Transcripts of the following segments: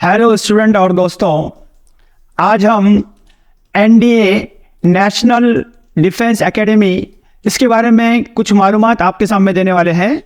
Hello student और दोस्तों, आज हम एनडीए नेशनल डिफेंस एकेडमी इसके बारे में कुछ मालूमात आपके सामने देने वाले हैं।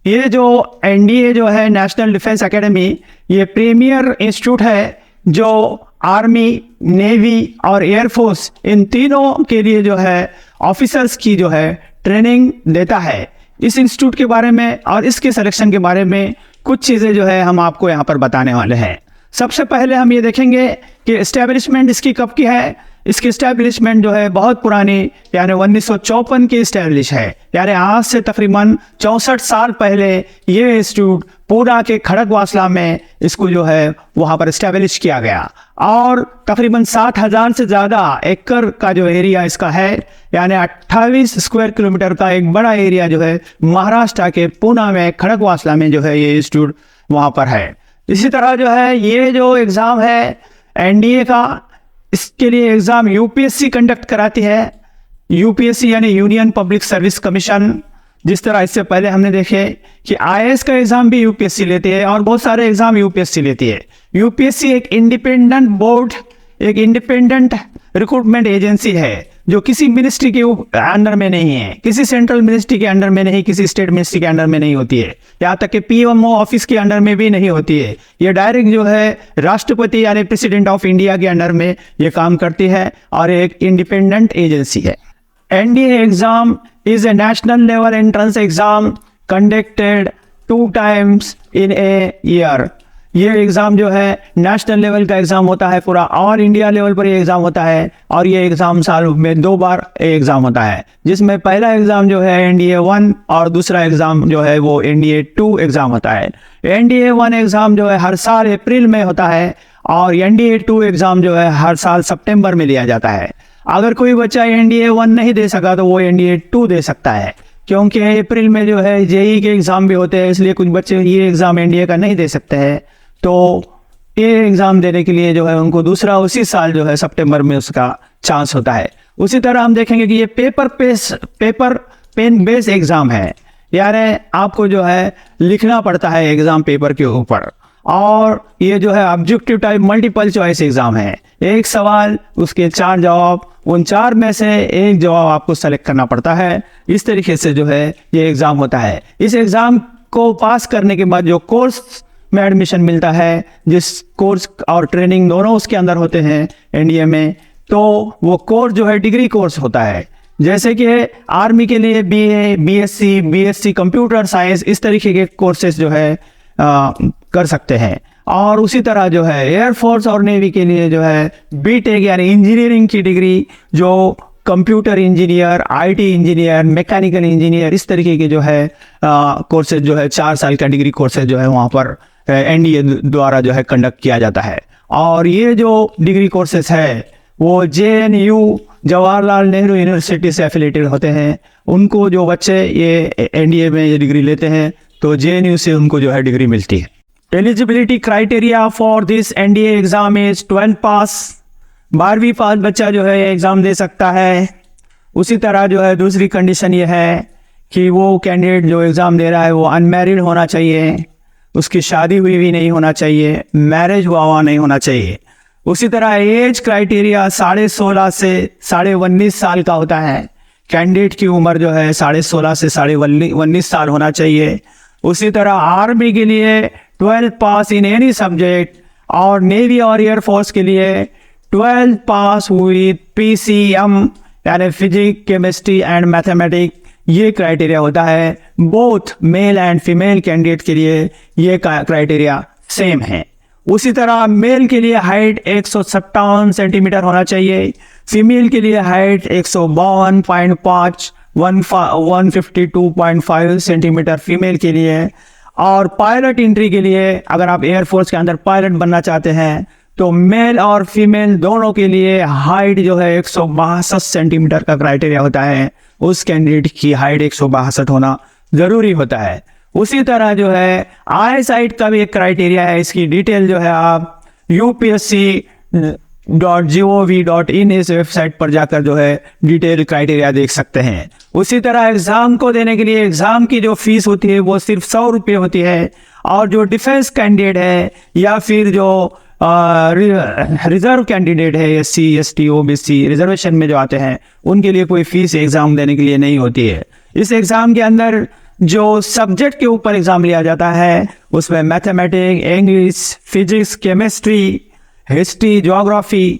ये जो एनडीए जो है नेशनल डिफेंस एकेडमी, ये प्रीमियर इंस्टीट्यूट है जो आर्मी, नेवी और एयरफोर्स इन तीनों के लिए जो है ऑफिसर्स की जो है ट्रेनिंग देता है। इस इंस्टीट्यूट के बारे में और इसके सिलेक्शन के बारे में कुछ चीज़ें जो है हम आपको यहाँ पर बताने वाले हैं। सबसे पहले हम ये देखेंगे कि एस्टेब्लिशमेंट इसकी कब की है। इसकी एस्टेब्लिशमेंट जो है बहुत पुरानी, यानी 1954 की एस्टेब्लिश है, यानी आज से तकरीबन 64 साल पहले ये इंस्टीट्यूट पूना के खड़गवासला में इसको जो है वहाँ पर एस्टेब्लिश किया गया और तकरीबन 60,000 से ज़्यादा एकड़ का जो एरिया इसका है, यानी 28 स्क्वायर किलोमीटर का एक बड़ा एरिया जो है महाराष्ट्र के पूना में खड़गवासला में जो है ये इंस्टीट्यूट वहाँ पर है। इसी तरह जो है ये जो एग्ज़ाम है एनडीए का, इसके लिए एग्ज़ाम यूपीएससी कंडक्ट कराती है। यूपीएससी यानी यूनियन पब्लिक सर्विस कमीशन। जिस तरह इससे पहले हमने देखे कि आईएएस का एग्ज़ाम भी यूपीएससी लेती है और बहुत सारे एग्ज़ाम यूपीएससी लेती है। यूपीएससी एक इंडिपेंडेंट बोर्ड, एक इंडिपेंडेंट रिक्रूटमेंट एजेंसी है जो किसी मिनिस्ट्री के अंडर में नहीं है, किसी सेंट्रल मिनिस्ट्री के अंडर में नहीं, किसी स्टेट मिनिस्ट्री के अंडर में नहीं होती है, यहाँ तक कि पीएमओ ऑफिस के अंडर में भी नहीं होती है। ये डायरेक्ट जो है राष्ट्रपति यानी प्रेसिडेंट ऑफ इंडिया के अंडर में ये काम करती है और एक इंडिपेंडेंट एजेंसी है। NDA exam is a national level entrance exam conducted 2 times in a year. ये एग्ज़ाम जो है नेशनल लेवल का एग्ज़ाम होता है, पूरा ऑल इंडिया लेवल पर ये एग्ज़ाम होता है और ये एग्ज़ाम साल में 2 बार एग्ज़ाम होता है, जिसमें पहला एग्ज़ाम जो है एनडीए 1 और दूसरा एग्ज़ाम जो है वो एनडीए 2 एग्ज़ाम होता है। एनडीए 1 एग्ज़ाम जो है हर साल अप्रैल में होता है और एनडीए 2 एग्ज़ाम जो है हर साल सितंबर में लिया जाता है। अगर कोई बच्चा एनडीए 1 नहीं दे सका तो वो एनडीए 2 दे सकता है, क्योंकि अप्रैल में जो है जेईई के एग्ज़ाम भी होते हैं, इसलिए कुछ बच्चे ये एग्ज़ाम एनडीए का नहीं दे सकते हैं, तो ये एग्ज़ाम देने के लिए जो है उनको दूसरा उसी साल जो है सितंबर में उसका चांस होता है। उसी तरह हम देखेंगे कि ये पेपर पेन बेस एग्ज़ाम है, यानी आपको जो है लिखना पड़ता है एग्ज़ाम पेपर के ऊपर, और ये जो है objective type multiple choice exam है। एक सवाल, उसके 4 जवाब, उन 4 में से एक जवाब आपको सेलेक्ट करना पड़ता है। इस तरीके से जो है ये एग्ज़ाम होता है। इस एग्ज़ाम को पास करने के बाद जो कोर्स में एडमिशन मिलता है, जिस कोर्स और ट्रेनिंग दोनों उसके अंदर होते हैं एनडीए में, तो वो कोर्स जो है डिग्री कोर्स होता है। जैसे कि आर्मी के लिए बीए, बीएससी कंप्यूटर साइंस, इस तरीके के कोर्सेज जो है कर सकते हैं। और उसी तरह जो है एयरफोर्स और नेवी के लिए जो है बीटेक यानी इंजीनियरिंग की डिग्री, जो computer engineer, IT engineer, mechanical engineer, इस तरीके के जो है कोर्सेज जो है 4 साल का डिग्री कोर्सेज जो है वहाँ पर एनडीए द्वारा जो है कंडक्ट किया जाता है। और ये जो डिग्री कोर्सेज है वो जेएनयू जवाहरलाल नेहरू यूनिवर्सिटी से एफिलेटेड होते हैं। उनको जो बच्चे ये एनडीए में ये डिग्री लेते हैं तो जेएनयू से उनको जो है डिग्री मिलती है। Eligibility criteria for this NDA exam is 12 पास। 12वीं पास बच्चा जो है एग्ज़ाम दे सकता है। उसी तरह जो है दूसरी कंडीशन ये है कि वो कैंडिडेट जो एग्ज़ाम दे रहा है वो अनमैरिड होना चाहिए, उसकी शादी हुई भी नहीं होना चाहिए, मैरिज हुआ नहीं होना चाहिए। उसी तरह एज क्राइटेरिया 16.5 से 19.5 साल का होता है। कैंडिडेट की उम्र जो है 16.5 से 19.5 साल होना चाहिए। उसी तरह आर्मी के लिए 12 पास इन एनी सब्जेक्ट, और नेवी और एयरफोर्स के लिए 12 पास विद पीसीएम यानी फिजिक्स, केमिस्ट्री एंड मैथमेटिक्स, ये क्राइटेरिया होता है। Both male and female candidate के लिए ये क्राइटेरिया सेम है। उसी तरह मेल के लिए हाइट 157 सेंटीमीटर होना चाहिए, फीमेल के लिए हाइट 152.5 152.5 सेंटीमीटर फीमेल के लिए। और पायलट एंट्री के लिए अगर आप एयरफोर्स के अंदर पायलट बनना चाहते हैं तो मेल और फीमेल दोनों के लिए हाइट जो है 162 सेंटीमीटर का क्राइटेरिया होता है। उस कैंडिडेट की हाइट 162 होना ज़रूरी होता है। उसी तरह जो है आई साइट का भी एक क्राइटेरिया है। इसकी डिटेल जो है आप upsc.gov.in इस वेबसाइट पर जाकर जो है डिटेल क्राइटेरिया देख सकते हैं। उसी तरह एग्ज़ाम को देने के लिए एग्ज़ाम की जो फीस होती है वो सिर्फ 100 रुपये होती है और जो डिफेंस कैंडिडेट है या फिर जो रिजर्व कैंडिडेट है, SC ST OBC रिजर्वेशन में जो आते हैं, उनके लिए कोई फीस एग्जाम देने के लिए नहीं होती है। इस एग्जाम के अंदर जो सब्जेक्ट के ऊपर एग्जाम लिया जाता है उसमें mathematics, English, physics, chemistry, history, geography,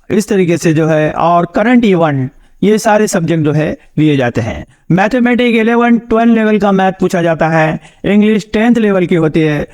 इस तरीके से जो है, और करंट इवेंट, ये सारे सब्जेक्ट जो है लिए जाते हैं। मैथमेटिक्स 11-12 लेवल का मैथ पूछा जाता है, इंग्लिश 10th लेवल की होती है,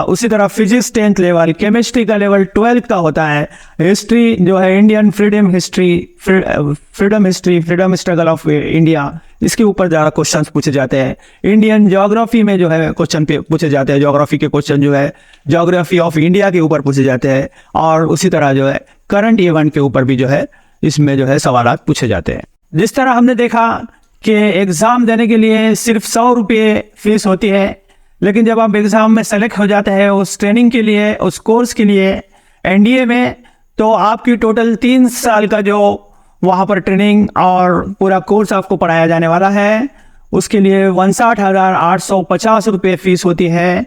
उसी तरह फिजिक्स 10th लेवल, केमिस्ट्री का लेवल 12th का होता है, हिस्ट्री जो है Indian freedom history, freedom struggle of India, इसके ऊपर ज़्यादा क्वेश्चंस पूछे जाते हैं। इंडियन ज्योग्राफी में जो है क्वेश्चन पूछे जाते हैं, ज्योग्राफी के क्वेश्चन जो है ज्योग्राफी ऑफ इंडिया के ऊपर पूछे जाते हैं, और उसी तरह जो है करंट इवेंट के ऊपर भी जो है इसमें जो है सवाल पूछे जाते हैं। जिस तरह हमने देखा कि एग्ज़ाम देने के लिए सिर्फ 100 रुपये फीस होती है, लेकिन जब आप एग्ज़ाम में सेलेक्ट हो जाते हैं उस ट्रेनिंग के लिए, उस कोर्स के लिए NDA में, तो आपकी टोटल 3 साल का जो वहाँ पर ट्रेनिंग और पूरा कोर्स आपको पढ़ाया जाने वाला है, उसके लिए 59,850 रुपये फीस होती है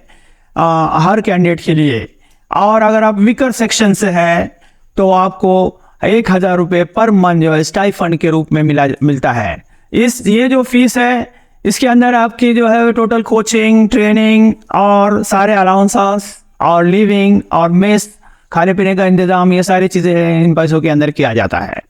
हर कैंडिडेट के लिए। और अगर आप वीकर सेक्शन से है तो आपको 1,000 रुपये पर मंथ जो है स्टाइफंड के रूप में मिलता है। ये जो फीस है, इसके अंदर आपकी जो है टोटल कोचिंग, ट्रेनिंग और सारे अलाउंसेस और लिविंग और मेस, खाने पीने का इंतज़ाम, ये सारी चीज़ें इन पैसों के अंदर किया जाता है।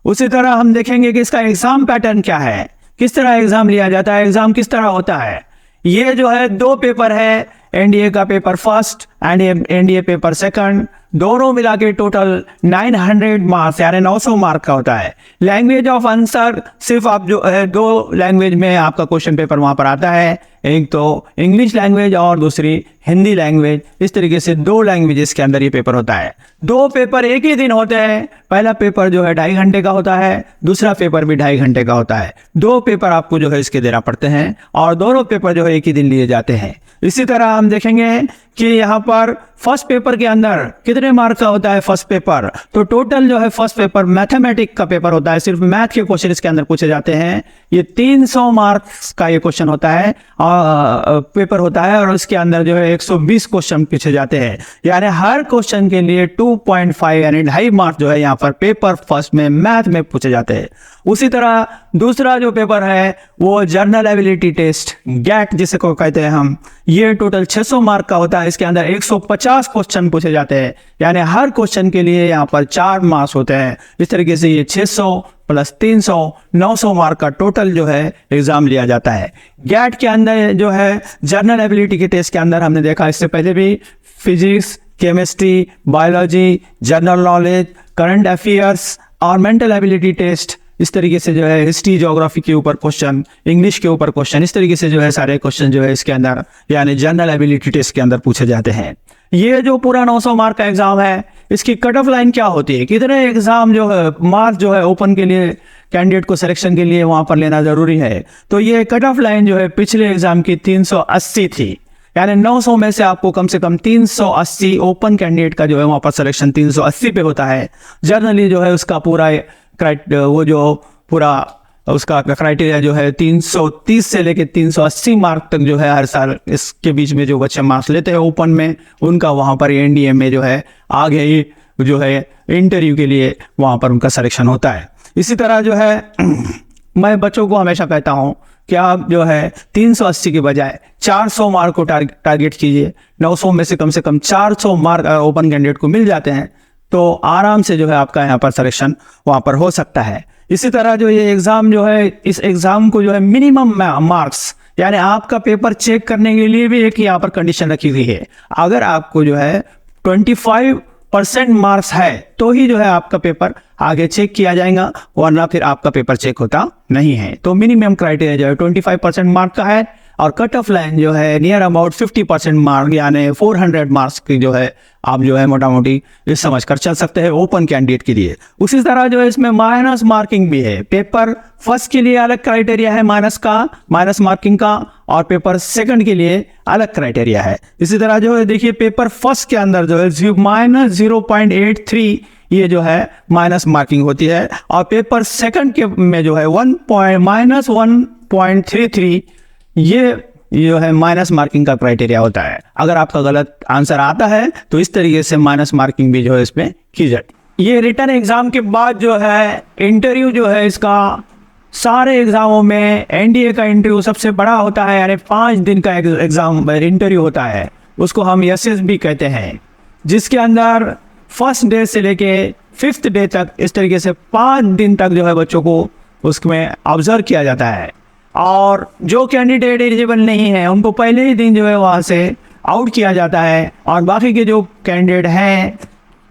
उसी तरह हम देखेंगे कि इसका एग्ज़ाम पैटर्न क्या है, किस तरह एग्ज़ाम लिया जाता है, एग्ज़ाम किस तरह होता है। ये जो है 2 पेपर है, NDA का paper first and NDA paper second, दोनों मिला के टोटल 900 मार्क्स यानी 900 मार्क का होता है। लैंग्वेज ऑफ आंसर सिर्फ आप जो है 2 लैंग्वेज में आपका क्वेश्चन पेपर वहाँ पर आता है, एक तो इंग्लिश लैंग्वेज और दूसरी हिंदी लैंग्वेज। इस तरीके से 2 लैंग्वेजेस के अंदर ये पेपर होता है। 2 पेपर एक ही दिन होते हैं। पहला पेपर जो है 2.5 घंटे का होता है, दूसरा पेपर भी 2.5 घंटे का होता है। 2 पेपर आपको जो है इसके देना पड़ते हैं और दोनों पेपर जो है एक ही दिन लिए जाते हैं। इसी तरह हम देखेंगे कि यहाँ पर फर्स्ट पेपर के अंदर कितने मार्क का होता है फर्स्ट पेपर, तो टोटल जो है फर्स्ट पेपर मैथमेटिक्स का पेपर होता है, सिर्फ मैथ के क्वेश्चन इसके अंदर पूछे जाते हैं। ये 300 मार्क्स का ये क्वेश्चन होता है और पेपर होता है, और उसके अंदर जो है 120 क्वेश्चन पूछे जाते हैं, यानी हर क्वेश्चन के लिए 2.5 यानी 2.5 मार्क्स जो है यहाँ पर पेपर फर्स्ट में मैथ में पूछे जाते हैं। उसी तरह दूसरा जो पेपर है वो जनरल एबिलिटी टेस्ट, गैट जिसे को कहते हैं हम, ये टोटल 600 मार्क का होता है। इसके अंदर 150 क्वेश्चन पूछे जाते हैं, यानी हर क्वेश्चन के लिए यहाँ पर 4 मार्क्स होते हैं। इस तरीके से ये 600 प्लस 300 900 मार्क का टोटल जो है एग्जाम लिया जाता है। गैट के अंदर जो है जनरल एबिलिटी के टेस्ट के अंदर हमने देखा इससे पहले भी physics, chemistry, biology, general knowledge, current affairs और मेंटल एबिलिटी टेस्ट, इस तरीके से जो है हिस्ट्री, ज्योग्राफी के ऊपर क्वेश्चन, इंग्लिश के ऊपर क्वेश्चन, इस तरीके से जो है सारे क्वेश्चन जो है इसके अंदर यानी जनरल एबिलिटी टेस्ट के अंदर पूछे जाते हैं। ये जो पूरा 900 मार्क का एग्जाम है, इसकी कट ऑफ लाइन क्या होती है, कितने एग्जाम जो है मार्क्स जो है ओपन के लिए कैंडिडेट को सिलेक्शन के लिए वहां पर लेना जरूरी है, तो ये कट ऑफ लाइन जो है पिछले एग्जाम की 380 थी, यानी 900 में से आपको से कम 380 ओपन कैंडिडेट का जो है वहां पर सिलेक्शन 380 पे होता है। जनरली जो है उसका पूरा वो जो पूरा उसका क्राइटेरिया जो है 330 से लेके 380 मार्क तक जो है हर साल, इसके बीच में जो बच्चे मार्क्स लेते हैं ओपन में, उनका वहाँ पर NDA में जो है आगे ही जो है इंटरव्यू के लिए वहाँ पर उनका सिलेक्शन होता है। इसी तरह जो है मैं बच्चों को हमेशा कहता हूँ कि आप जो है 380 के बजाय 400 मार्क को टारगेट कीजिए। 900 में से कम 400 मार्क ओपन कैंडिडेट को मिल जाते हैं तो आराम से जो है आपका यहाँ पर सिलेक्शन वहाँ पर हो सकता है। इसी तरह जो ये एग्ज़ाम जो है, इस एग्ज़ाम को जो है मिनिमम मार्क्स यानी आपका पेपर चेक करने के लिए भी एक यहाँ पर कंडीशन रखी हुई है। अगर आपको जो है 25% मार्क्स है तो ही जो है आपका पेपर आगे चेक किया जाएगा, वरना फिर आपका पेपर चेक होता नहीं है। तो मिनिमम क्राइटेरिया जो है 25% मार्क का है और कट ऑफ लाइन जो है नियर अबाउट 50% मार्क यानी 400 मार्क्स की जो है आप जो है मोटा मोटी ये समझ कर चल सकते हैं ओपन कैंडिडेट के लिए। उसी तरह जो है इसमें माइनस मार्किंग भी है। पेपर फर्स्ट के लिए अलग क्राइटेरिया है माइनस मार्किंग का, और पेपर सेकंड के लिए अलग क्राइटेरिया है। इसी तरह जो है देखिए पेपर फर्स्ट के अंदर जो है -0.83 ये जो है माइनस मार्किंग होती है, और पेपर सेकंड के में जो है -1.33 ये ये जो है माइनस मार्किंग का क्राइटेरिया होता है। अगर आपका गलत आंसर आता है तो इस तरीके से माइनस मार्किंग भी जो है इसमें की जाती है। ये रिटन एग्जाम के बाद जो है इंटरव्यू जो है इसका सारे एग्जामों में एनडीए का इंटरव्यू सबसे बड़ा होता है, यानी 5 दिन का एग्जाम इंटरव्यू होता है, उसको हम एसएसबी कहते हैं, जिसके अंदर फर्स्ट डे से लेके 5th डे तक इस तरीके से 5 दिन तक जो है बच्चों को उसमें ऑब्जर्व किया जाता है। और जो कैंडिडेट एलिजिबल नहीं है उनको पहले ही दिन जो है वहाँ से आउट किया जाता है, और बाकी के जो कैंडिडेट हैं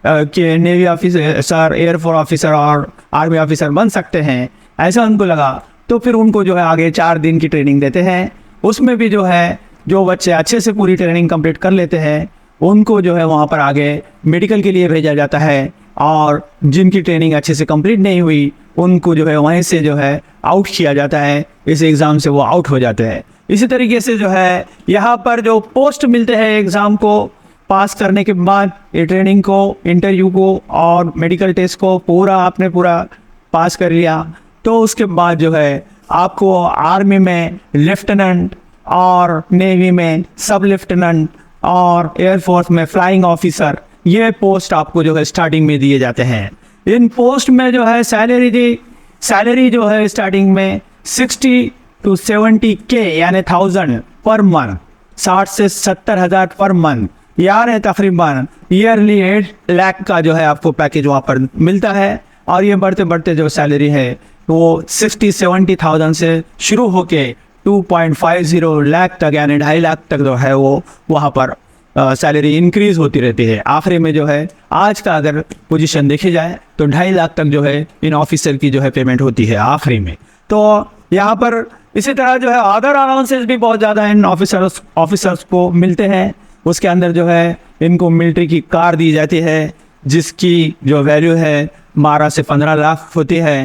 कि नेवी ऑफिसर, एयरफोर्स ऑफिसर और आर्मी ऑफिसर बन सकते हैं, ऐसा उनको लगा तो फिर उनको जो है आगे 4 दिन की ट्रेनिंग देते हैं। उसमें भी जो है जो बच्चे अच्छे से पूरी ट्रेनिंग कंप्लीट कर लेते हैं उनको जो है वहाँ पर आगे मेडिकल के लिए भेजा जाता है, और जिनकी ट्रेनिंग अच्छे से कंप्लीट नहीं हुई उनको जो है वहीं से जो है आउट किया जाता है, इस एग्ज़ाम से वो आउट हो जाते हैं। इसी तरीके से जो है यहाँ पर जो पोस्ट मिलते हैं एग्ज़ाम को पास करने के बाद, ये ट्रेनिंग को, इंटरव्यू को और मेडिकल टेस्ट को आपने पूरा पास कर लिया तो उसके बाद जो है आपको आर्मी में लेफ्टिनेंट और नेवी में सब लेफ्टिनेंट और एयरफोर्स में फ्लाइंग ऑफिसर, ये पोस्ट आपको जो है स्टार्टिंग में दिए जाते हैं। इन पोस्ट में जो है सैलरी जो है स्टार्टिंग में 60 to 70K यानी 1000 पर मंथ, 60 से 70,000 पर मंथ, यानी तकरीबन ईयरली 8 लाख का जो है आपको पैकेज वहाँ पर मिलता है। और ये बढ़ते बढ़ते जो सैलरी है वो 60-70,000 से शुरू होके 2.50 लाख तक यानी 2.5 लाख तक जो है वो वहाँ पर सैलरी इंक्रीज होती रहती है। आखिरी में जो है आज का अगर पोजीशन देखी जाए तो 2.5 लाख तक जो है इन ऑफिसर की जो है पेमेंट होती है आखिरी में। तो यहाँ पर इसी तरह जो है अदर अलाउंसेस भी बहुत ज़्यादा इन ऑफिसर्स को मिलते हैं। उसके अंदर जो है इनको मिलिट्री की कार दी जाती है जिसकी जो वैल्यू है 12 से 15 लाख होती है।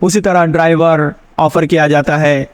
उसी तरह ड्राइवर ऑफर किया जाता है,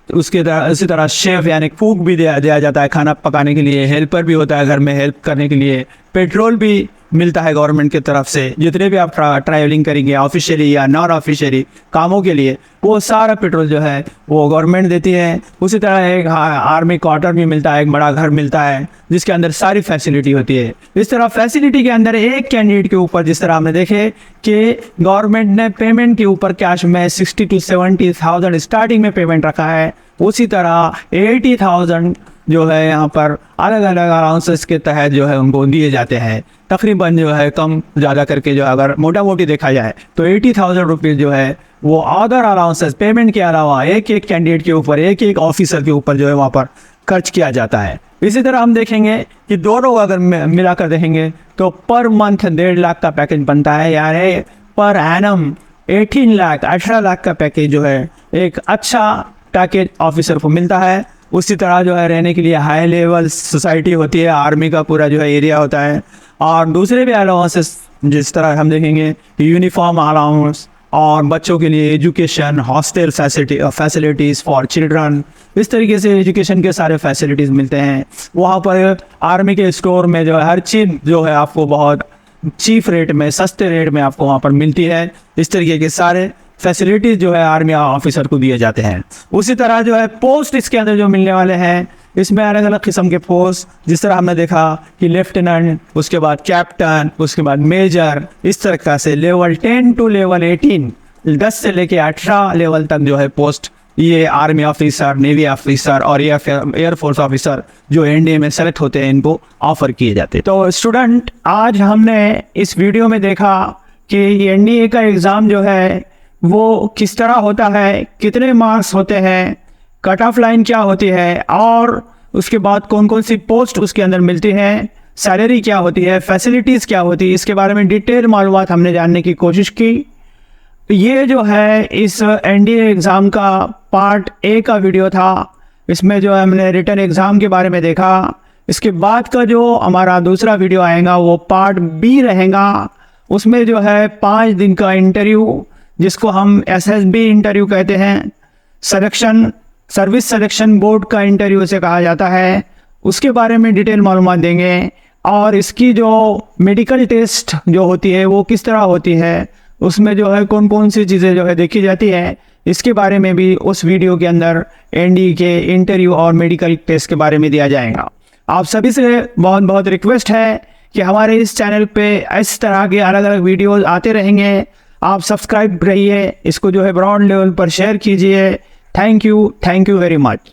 इसी तरह शेफ यानी कुक भी दिया जाता है खाना पकाने के लिए, हेल्पर भी होता है घर में हेल्प करने के लिए, पेट्रोल भी मिलता है गवर्नमेंट की तरफ से। जितने भी आप ट्रैवलिंग करेंगे ऑफिशियली या नॉन ऑफिशियली कामों के लिए, वो सारा पेट्रोल जो है वो गवर्नमेंट देती है। उसी तरह एक आर्मी क्वार्टर भी मिलता है, एक बड़ा घर मिलता है जिसके अंदर सारी फैसिलिटी होती है। इस तरह फैसिलिटी के अंदर एक कैंडिडेट के ऊपर जिस तरह हमने देखे कि गवर्नमेंट ने पेमेंट के ऊपर कैश में 60 to 70,000 स्टार्टिंग में पेमेंट रखा है, उसी तरह 80,000 जो है यहाँ पर अलग अलग अलाउंसेस के तहत जो है उनको दिए जाते हैं। तकरीबन जो है कम ज़्यादा करके जो अगर मोटा मोटी देखा जाए तो 80,000 रुपीज़ जो है वो अदर अलाउंसेस पेमेंट के अलावा एक एक कैंडिडेट के ऊपर, एक एक ऑफिसर के ऊपर जो है वहाँ पर खर्च किया जाता है। इसी तरह हम देखेंगे कि दोनों अगर मिलाकर देखेंगे तो पर मंथ 1.5 लाख का पैकेज बनता है, यानी पर एनम 18 लाख का पैकेज जो है एक अच्छा पैकेज ऑफिसर को मिलता है। उसी तरह जो है रहने के लिए हाई लेवल सोसाइटी होती है, आर्मी का पूरा जो है एरिया होता है, और दूसरे भी अलाउंसेस जिस तरह हम देखेंगे यूनिफॉर्म अलाउंस और बच्चों के लिए education, hostel facilities for children, इस तरीके से एजुकेशन के सारे फैसिलिटीज़ मिलते हैं। वहाँ पर आर्मी के स्टोर में जो है हर चीज़ जो है आपको बहुत चीप रेट में, सस्ते रेट में आपको वहाँ पर मिलती है। इस तरीके के सारे फैसिलिटीज़ जो है आर्मी ऑफिसर को दिए जाते हैं। उसी तरह जो है पोस्ट इसके अंदर जो मिलने वाले हैं, इसमें अलग अलग किस्म के पोस्ट, जिस तरह हमने देखा कि लेफ्टिनेंट, उसके बाद कैप्टन, उसके बाद मेजर, इस तरह से लेवल 10 to लेवल 18, 10 से लेके 18 लेवल तक जो है पोस्ट ये आर्मी ऑफिसर, नेवी ऑफिसर और एयरफोर्स ऑफिसर जो एनडीए में सेलेक्ट होते हैं इनको ऑफर किए जाते हैं। तो स्टूडेंट, आज हमने इस वीडियो में देखा कि एनडीए का एग्ज़ाम जो है वो किस तरह होता है, कितने मार्क्स होते हैं, कट ऑफ लाइन क्या होती है, और उसके बाद कौन कौन सी पोस्ट उसके अंदर मिलती हैं, सैलरी क्या होती है, फैसिलिटीज़ क्या होती है, इसके बारे में डिटेल मालूमात हमने जानने की कोशिश की। ये जो है इस एनडीए एग्ज़ाम का पार्ट ए का वीडियो था। इसमें जो है हमने रिटन एग्ज़ाम के बारे में देखा। इसके बाद का जो हमारा दूसरा वीडियो आएगा वो पार्ट बी रहेगा। उसमें जो है 5 दिन का इंटरव्यू, जिसको हम एसएसबी इंटरव्यू कहते हैं, सर्विस सिलेक्शन बोर्ड का इंटरव्यू से कहा जाता है, उसके बारे में डिटेल मालूमात देंगे। और इसकी जो मेडिकल टेस्ट जो होती है वो किस तरह होती है, उसमें जो है कौन कौन सी चीज़ें जो है देखी जाती हैं, इसके बारे में भी उस वीडियो के अंदर एनडीए के इंटरव्यू और मेडिकल टेस्ट के बारे में दिया जाएगा। आप सभी से बहुत बहुत रिक्वेस्ट है कि हमारे इस चैनल पे इस तरह के अलग अलग वीडियोस आते रहेंगे। आप सब्सक्राइब रहिए, इसको जो है ब्रॉड लेवल पर शेयर कीजिए। Thank you very much.